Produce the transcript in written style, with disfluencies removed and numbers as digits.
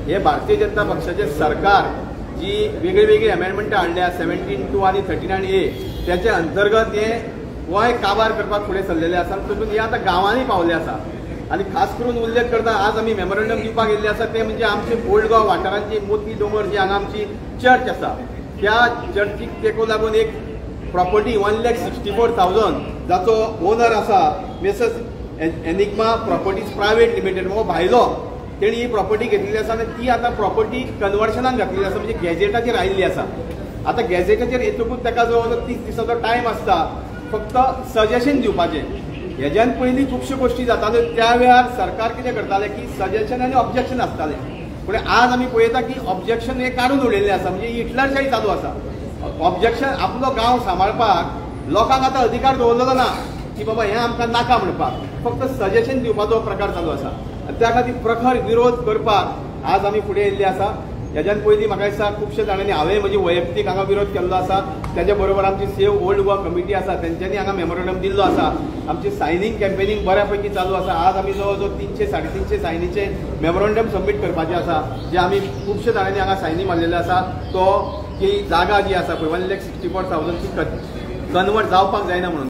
हे भारतीय जनता पक्षाचे सरकार जी वेगळी अमेंडमेंट हाडल्या 17(2) आणि 39A त्याचे अंतर्गत हे गोंय काबार करपाक फुडें सरलेले आसा। तातूंत हे आतां गांवांनी पावले आसा आणि खास करून उल्लेख करता आज आमी मेमोरंडम दिवपाक येयल्ले आसा ते म्हणजे आमचे ओल्ड गोवा वाठारांची मोती दोंगर जी हांगा आमची चर्च आसा त्या चर्चीक तेको लागून एक प्रॉपर्टी 1,64,000 जाचो ओनर आसा Mrs enigma properties private limited हो भायलो तेणी ही प्रॉपर्टी घेतलेली आसा आणि ती आता प्रॉपर्टी कन्वर्शनाक घातलेली आसा म्हणजे गॅजेटाचेर आयिल्ली आसा। आता गॅजेटाचेर येतकूच ताका जो 30 दिसाचो टायम आसता फक्त सजेशन दिवपाचें। हेज्यान पयलीं खुबश्यो गोश्टी जाताल्यो त्या वेळार सरकार कितें करताले की सजेशन आनी ऑब्जेक्शन आसतालें पूण आज आमी पळयता की ऑब्जेक्शन हे काडून उडयल्लें आसा म्हणजे हिटलरशाही चालू आसा। ऑब्जेक्शन आपलो गांव सांबाळपाक लोकांक आतां अधिकार दवरलेलो ना की बाबा हें आमकां नाका म्हणपाक फक्त सजेशन दिवपाचो प्रकार चालू आसा। त्या खातीर प्रखर विरोध करपाक आज आमी फुडें येयल्ले आसा। हेज्यान पयलीं म्हाका दिसता खुबशे जाणांनी हांवें म्हजी वैयक्तीक हांगा विरोध केल्लो आसा त्याच्या बरोबर आमची सेव ओल्ड गोवा कमिटी आसा तेंच्यांनी हांगा मेमोरंडम दिल्लो आसा। आमची सायनींग कॅम्पेनींग बऱ्यापैकी चालू आसा। आज आमी जवळ जवळ 300-350 सायनीचे मेमोरंडम सबमीट करपाचे आसा जे आमी खुबशे जाणांनी हांगा सायनी मारलेले आसा। तो की जागा जी आसा पळय 1,64,000 ची कन्वर्ट जावपाक जायना म्हणून